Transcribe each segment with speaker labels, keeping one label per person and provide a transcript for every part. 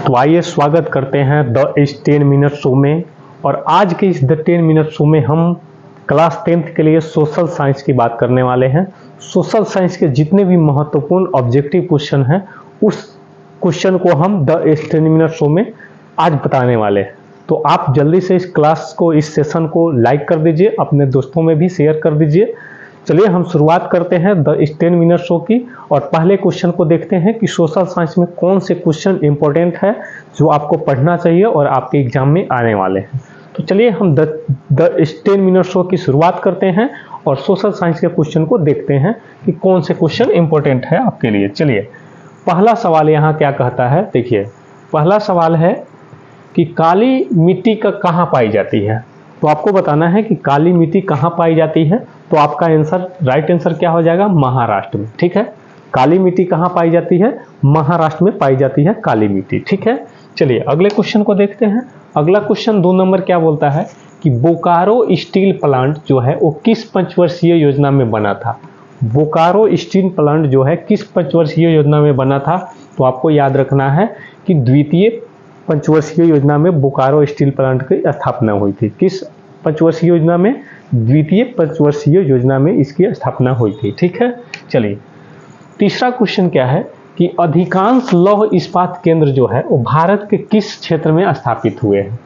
Speaker 1: तो आइए स्वागत करते हैं द 10 मिनट शो में। और आज के इस द 10 मिनट शो में हम क्लास 10th के लिए सोशल साइंस की बात करने वाले हैं। सोशल साइंस के जितने भी महत्वपूर्ण ऑब्जेक्टिव क्वेश्चन हैं उस क्वेश्चन को हम द 10 मिनट शो में आज बताने वाले हैं। तो आप जल्दी से इस क्लास को, इस सेशन को लाइक कर दीजिए, अपने दोस्तों में भी शेयर कर दीजिए। चलिए हम शुरुआत करते हैं द 10 मिनट शो की और पहले क्वेश्चन को देखते हैं कि सोशल साइंस में कौन से क्वेश्चन इंपॉर्टेंट है जो आपको पढ़ना चाहिए और आपके एग्जाम में आने वाले हैं। तो चलिए हम द 10 मिनट शो की शुरुआत करते हैं और सोशल साइंस के क्वेश्चन को देखते हैं कि कौन से क्वेश्चन इंपॉर्टेंट है आपके लिए। चलिए पहला सवाल यहाँ क्या कहता है, देखिए पहला सवाल है कि काली मिट्टी का कहाँ पाई जाती है। तो आपको बताना है कि काली मिट्टी कहाँ पाई जाती है। तो आपका आंसर, राइट आंसर क्या हो जाएगा, महाराष्ट्र में। ठीक है, काली मिट्टी कहाँ पाई जाती है, महाराष्ट्र में पाई जाती है काली मिट्टी। ठीक है, चलिए अगले क्वेश्चन को देखते हैं। अगला क्वेश्चन 2 नंबर क्या बोलता है कि बोकारो स्टील प्लांट जो है वो किस पंचवर्षीय योजना में बना था। बोकारो स्टील प्लांट जो है किस पंचवर्षीय योजना में बना था। तो आपको याद रखना है कि द्वितीय पंचवर्षीय योजना में बोकारो स्टील प्लांट की स्थापना हुई थी। किस पंचवर्षीय योजना में, द्वितीय पंचवर्षीय योजना में इसकी स्थापना हुई थी। ठीक है, चलिए तीसरा क्वेश्चन क्या है कि अधिकांश लौह इस्पात केंद्र जो है वो भारत के किस क्षेत्र में स्थापित हुए हैं।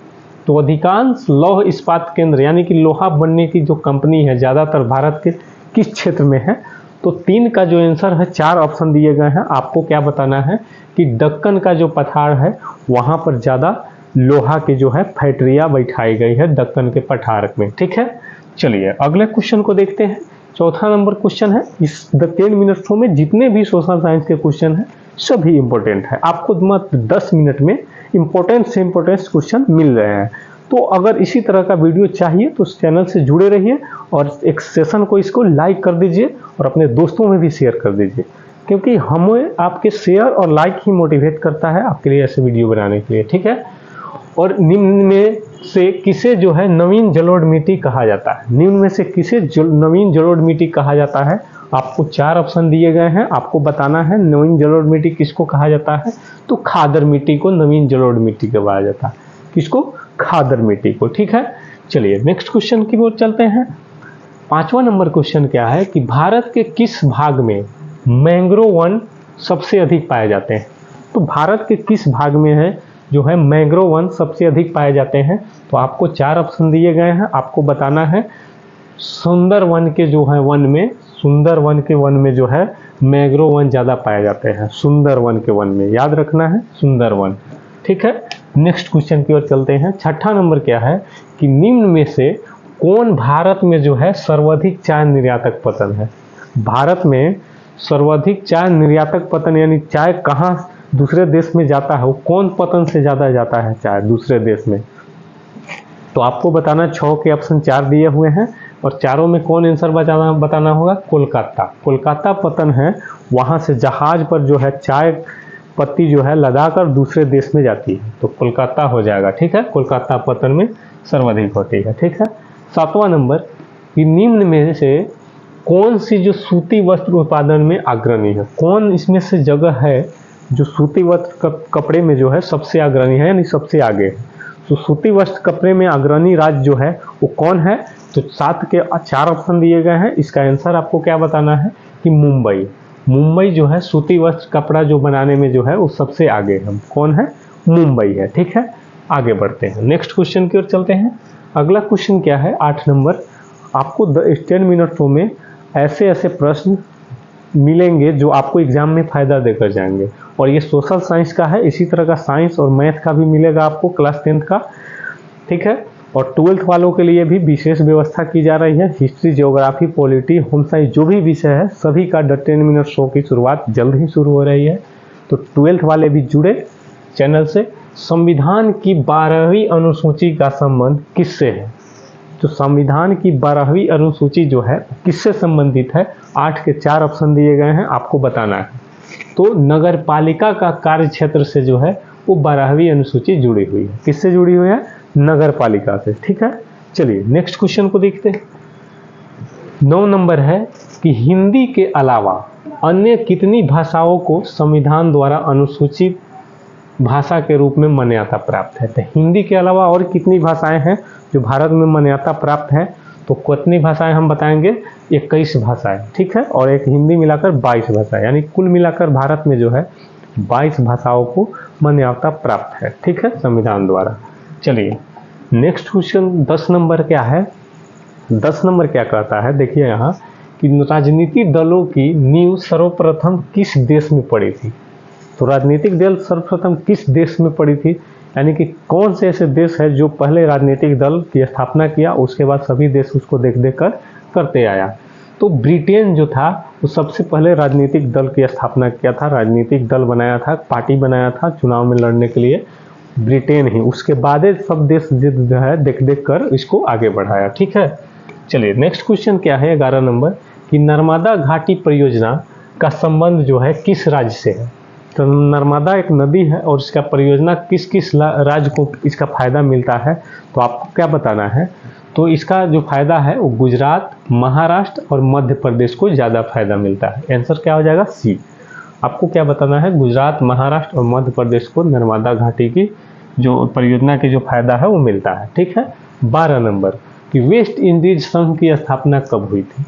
Speaker 1: तो अधिकांश लौह इस्पात केंद्र यानी कि लोहा बनने की जो कंपनी है ज़्यादातर भारत के किस क्षेत्र में है। तो 3 का जो आंसर है, 4 ऑप्शन दिए गए हैं, आपको क्या बताना है कि दक्कन का जो पठार है वहाँ पर ज़्यादा लोहा के जो है फैक्ट्रियाँ बैठाई गई है दक्कन के पठार में। ठीक है, चलिए अगले क्वेश्चन को देखते हैं। चौथा नंबर क्वेश्चन है, इस द 10 मिनट शो में जितने भी सोशल साइंस के क्वेश्चन हैं सभी इंपॉर्टेंट है। आपको मात्र 10 मिनट में इंपॉर्टेंट से इंपॉर्टेंट क्वेश्चन मिल रहे हैं। तो अगर इसी तरह का वीडियो चाहिए तो इस चैनल से जुड़े रहिए और एक सेशन को, इसको लाइक कर दीजिए और अपने दोस्तों में भी शेयर कर दीजिए, क्योंकि हमें आपके शेयर और लाइक ही मोटिवेट करता है आपके लिए ऐसे वीडियो बनाने के लिए। ठीक है, और निम्न में से किसे जो है नवीन जलोढ़ मिट्टी कहा जाता है। निम्न में से किसे नवीन जलोढ़ मिट्टी कहा जाता है। आपको 4 ऑप्शन दिए गए हैं, आपको बताना है नवीन जलोढ़ मिट्टी किसको कहा जाता है। तो खादर मिट्टी को नवीन जलोढ़ मिट्टी कहा जाता है। किसको, खादर मिट्टी को। ठीक है, चलिए नेक्स्ट क्वेश्चन की ओर चलते हैं। 5वां नंबर क्वेश्चन क्या है कि भारत के किस भाग में मैंग्रोव वन सबसे अधिक पाए जाते हैं। तो भारत के किस भाग में है जो है मैंग्रोव वन सबसे अधिक पाए जाते हैं। तो आपको 4 ऑप्शन दिए गए हैं, आपको बताना है सुंदर वन के जो है वन में, सुंदर वन के वन में जो है मैंग्रोव वन ज़्यादा पाए जाते हैं। सुंदर वन के वन में, याद रखना है सुंदर वन। ठीक है, नेक्स्ट क्वेश्चन की ओर चलते हैं। 6ठा नंबर क्या है कि निम्न में से कौन भारत में जो है सर्वाधिक चाय निर्यातक पतन है। भारत में सर्वाधिक चाय निर्यातक पतन यानी चाय कहाँ दूसरे देश में जाता है, वो कौन पतन से ज़्यादा जाता है चाय दूसरे देश में। तो आपको बताना 6 के ऑप्शन 4 दिए हुए हैं और चारों में कौन आंसर बताना होगा, कोलकाता। कोलकाता पतन है, वहाँ से जहाज पर जो है चाय पत्ती जो है लदा कर दूसरे देश में जाती है, तो कोलकाता हो जाएगा। ठीक है, कोलकाता पतन में सर्वाधिक होती है। ठीक है, 7वां नंबर कि निम्न में से कौन सी जो सूती वस्त्र उत्पादन में अग्रणी है। कौन इसमें से जगह है जो सूती वस्त्र कपड़े में जो है सबसे अग्रणी है यानी सबसे आगे है। तो सूती वस्त्र कपड़े में अग्रणी राज्य जो है वो कौन है। तो 7 के 4 ऑप्शन दिए गए हैं, इसका आंसर आपको क्या बताना है कि मुंबई। मुंबई जो है सूती वस्त्र कपड़ा जो बनाने में जो है वो सबसे आगे है। कौन है, मुंबई है। ठीक है, आगे बढ़ते हैं, नेक्स्ट क्वेश्चन की ओर चलते हैं। अगला क्वेश्चन क्या है, 8 नंबर। आपको 10 मिनट शो में ऐसे ऐसे प्रश्न मिलेंगे जो आपको एग्जाम में फ़ायदा देकर जाएंगे। और ये सोशल साइंस का है, इसी तरह का साइंस और मैथ का भी मिलेगा आपको क्लास 10th का। ठीक है, और 12th वालों के लिए भी विशेष व्यवस्था की जा रही है। History, geography, polity, home science जो भी विषय है सभी का द 10 मिनट शो की शुरुआत जल्द ही शुरू हो रही है। तो 12th वाले भी जुड़े चैनल से। संविधान की 12वीं अनुसूची का संबंध किससे है। तो संविधान की 12वीं अनुसूची जो है किससे संबंधित है। 8 के 4 ऑप्शन दिए गए हैं, आपको बताना है। तो नगर पालिका का कार्य क्षेत्र से जो है वो 12वीं अनुसूची जुड़ी हुई है। किससे जुड़ी हुई है, नगर पालिका से। ठीक है, चलिए नेक्स्ट क्वेश्चन को देखते हैं। 9 नंबर है कि हिंदी के अलावा अन्य कितनी भाषाओं को संविधान द्वारा अनुसूचित भाषा के रूप में मान्यता प्राप्त है। तो हिंदी के अलावा और कितनी भाषाएं हैं जो भारत में मान्यता प्राप्त है? तो कितनी भाषाएं हम बताएंगे? 21 भाषाएं, ठीक है, और एक हिंदी मिलाकर 22 भाषाएं, यानी कुल मिलाकर भारत में जो है 22 भाषाओं को मान्यता प्राप्त है, ठीक है, संविधान द्वारा। चलिए नेक्स्ट क्वेश्चन 10 नंबर क्या है? 10 नंबर क्या कहता है, देखिए यहाँ कि राजनीतिक दलों की नींव सर्वप्रथम किस देश में पड़ी थी? तो राजनीतिक दल सर्वप्रथम किस देश में पड़ी थी, यानी कि कौन से ऐसे देश है जो पहले राजनीतिक दल की स्थापना किया, उसके बाद सभी देश उसको देख देख कर करते आया? तो ब्रिटेन जो था वो सबसे पहले राजनीतिक दल की स्थापना किया था, राजनीतिक दल बनाया था, पार्टी बनाया था चुनाव में लड़ने के लिए, ब्रिटेन ही। उसके बाद सब देश जो है देख देख कर इसको आगे बढ़ाया, ठीक है। चलिए नेक्स्ट क्वेश्चन क्या है 11 नंबर, कि नर्मदा घाटी परियोजना का संबंध जो है किस राज्य से है? तो नर्मदा एक नदी है और इसका परियोजना किस किस राज्य को इसका फायदा मिलता है? तो आपको क्या बताना है? तो इसका जो फायदा है वो गुजरात, महाराष्ट्र और मध्य प्रदेश को ज़्यादा फायदा मिलता है। आंसर क्या हो जाएगा? सी। आपको क्या बताना है? गुजरात, महाराष्ट्र और मध्य प्रदेश को नर्मदा घाटी की जो परियोजना की जो फायदा है वो मिलता है, ठीक है। 12 नंबर, कि वेस्ट इंडीज संघ की स्थापना कब हुई थी?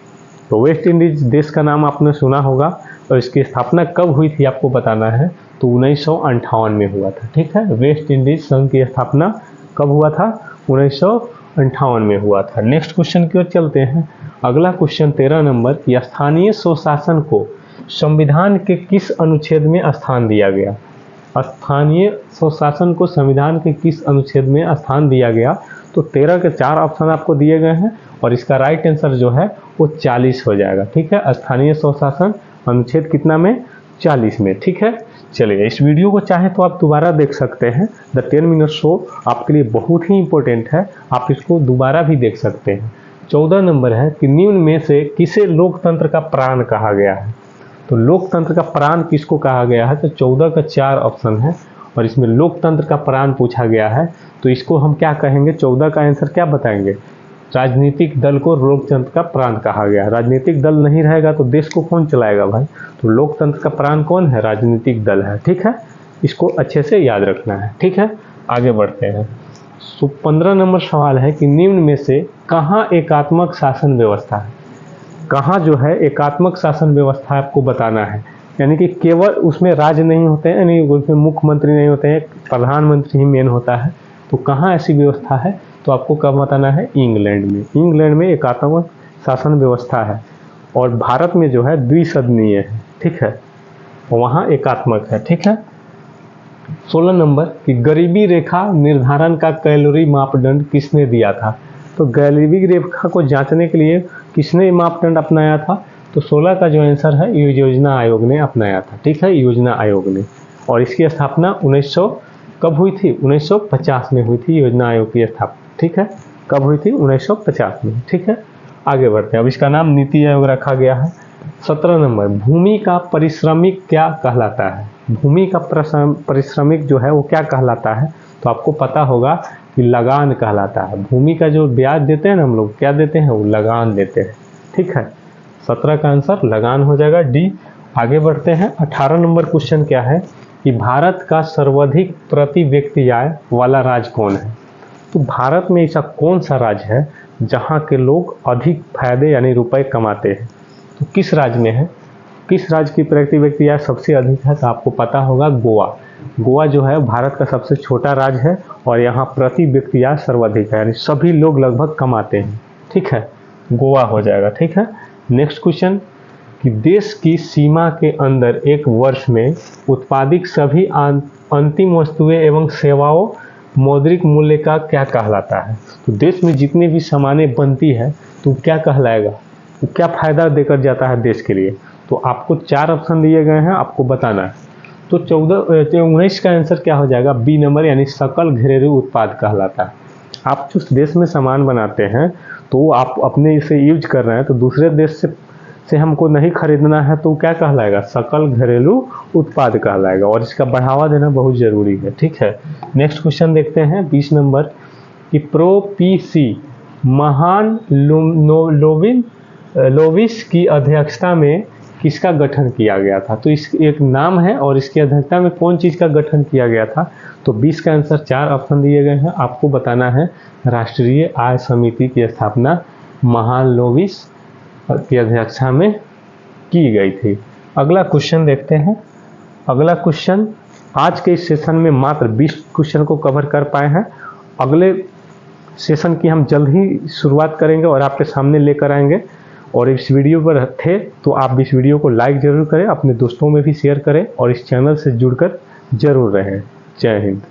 Speaker 1: तो वेस्ट इंडीज देश का नाम आपने सुना होगा और इसकी स्थापना कब हुई थी आपको बताना है। तो 1958 में हुआ था, ठीक है। वेस्ट इंडीज संघ की स्थापना कब हुआ था? 1958 में हुआ था। नेक्स्ट क्वेश्चन की ओर चलते हैं। अगला क्वेश्चन 13 नंबर, कि स्थानीय स्वशासन को संविधान के किस अनुच्छेद में स्थान दिया गया? स्थानीय स्वशासन को संविधान के किस अनुच्छेद में स्थान दिया गया? तो 13 के 4 ऑप्शन आपको दिए गए हैं और इसका राइट आंसर जो है वो 40 हो जाएगा, ठीक है। स्थानीय स्वशासन अनुच्छेद कितना में? 40 में, ठीक है। चलिए इस वीडियो को चाहे तो आप दोबारा देख सकते हैं। द 10 मिनट शो आपके लिए बहुत ही इंपॉर्टेंट है, आप इसको दोबारा भी देख सकते हैं। 14 नंबर है कि निम्न में से किसे लोकतंत्र का प्राण कहा गया है? तो लोकतंत्र का प्राण किसको कहा गया है? तो 14 का 4 ऑप्शन है और इसमें लोकतंत्र का प्राण पूछा गया है, तो इसको हम क्या कहेंगे? 14 का आंसर क्या बताएंगे? राजनीतिक दल को लोकतंत्र का प्राण कहा गया है। राजनीतिक दल नहीं रहेगा तो देश को कौन चलाएगा भाई? तो लोकतंत्र का प्राण कौन है? राजनीतिक दल है, ठीक है। इसको अच्छे से याद रखना है, ठीक है। आगे बढ़ते हैं। 15 नंबर सवाल है कि निम्न में से कहाँ एकात्मक शासन व्यवस्था है? कहाँ जो है एकात्मक शासन व्यवस्था आपको बताना है, यानी कि केवल उसमें राज्य नहीं होते हैं, यानी उसमें मुख्यमंत्री नहीं होते हैं, प्रधानमंत्री ही मेन होता है। तो कहाँ ऐसी व्यवस्था है? तो आपको कब बताना है? इंग्लैंड में। इंग्लैंड में एकात्मक शासन व्यवस्था है और भारत में जो है द्विसदनीय है, ठीक है, वहाँ एकात्मक है, ठीक है। 16 नंबर, कि गरीबी रेखा निर्धारण का कैलोरी मापदंड किसने दिया था? तो गरीबी रेखा को जांचने के लिए किसने मापदंड अपनाया था? तो 16 का जो आंसर है ये योजना आयोग ने अपनाया था, ठीक है, योजना आयोग ने। और इसकी स्थापना 1900 कब हुई थी? 1950 में हुई थी योजना आयोग की स्थापना, ठीक है। कब हुई थी? 1950 में, ठीक है। आगे बढ़ते हैं। अब इसका नाम नीति आयोग रखा गया है। 17 नंबर, भूमि का पारिश्रमिक क्या कहलाता है? भूमि का पारिश्रमिक जो है वो क्या कहलाता है? तो आपको पता होगा कि लगान कहलाता है। भूमि का जो ब्याज देते हैं ना हम लोग, क्या देते हैं? वो लगान देते हैं, ठीक है। 17 का आंसर लगान हो जाएगा, डी। आगे बढ़ते हैं। 18 नंबर क्वेश्चन क्या है कि भारत का सर्वाधिक प्रति व्यक्ति आय वाला राज्य कौन है? तो भारत में ऐसा कौन सा राज्य है जहाँ के लोग अधिक फायदे यानी रुपए कमाते हैं? तो किस राज्य में है? किस राज्य की प्रति व्यक्ति आय सबसे अधिक है? तो आपको पता होगा गोवा। गोवा जो है भारत का सबसे छोटा राज्य है और यहाँ प्रति व्यक्ति आय सर्वाधिक है, यानी सभी लोग लगभग कमाते हैं, ठीक है। गोवा हो जाएगा, ठीक है। नेक्स्ट क्वेश्चन, कि देश की सीमा के अंदर एक वर्ष में उत्पादित सभी अंतिम वस्तुएं एवं सेवाओं मौद्रिक मूल्य का क्या कहलाता है? तो देश में जितनी भी सामानें बनती है तो क्या कहलाएगा? तो क्या फायदा देकर जाता है देश के लिए? तो आपको 4 ऑप्शन दिए गए हैं, आपको बताना है। तो 19 का आंसर क्या हो जाएगा? बी नंबर, यानी सकल घरेलू उत्पाद कहलाता है। आप जिस देश में सामान बनाते हैं तो आप अपने इसे यूज कर रहे हैं, तो दूसरे देश से हमको नहीं खरीदना है, तो क्या कहलाएगा? सकल घरेलू उत्पाद कहलाएगा और इसका बढ़ावा देना बहुत जरूरी है, ठीक है। नेक्स्ट क्वेश्चन देखते हैं 20 नंबर, कि प्रोपीसी महान लोविस की अध्यक्षता में किसका गठन किया गया था? तो इस एक नाम है और इसकी अध्यक्षता में कौन चीज़ का गठन किया गया था? तो 20 का आंसर 4 ऑप्शन दिए गए हैं। आपको बताना है राष्ट्रीय आय समिति की स्थापना महालनोबिस की अध्यक्षता में की गई थी। अगला क्वेश्चन देखते हैं। अगला क्वेश्चन, आज के इस सेशन में मात्र 20 क्वेश्चन को कवर कर पाए हैं। अगले सेशन की हम जल्द ही शुरुआत करेंगे और आपके सामने लेकर आएंगे। और इस वीडियो पर थे तो आप इस वीडियो को लाइक जरूर करें, अपने दोस्तों में भी शेयर करें और इस चैनल से जुड़कर जरूर रहें। जय हिंद।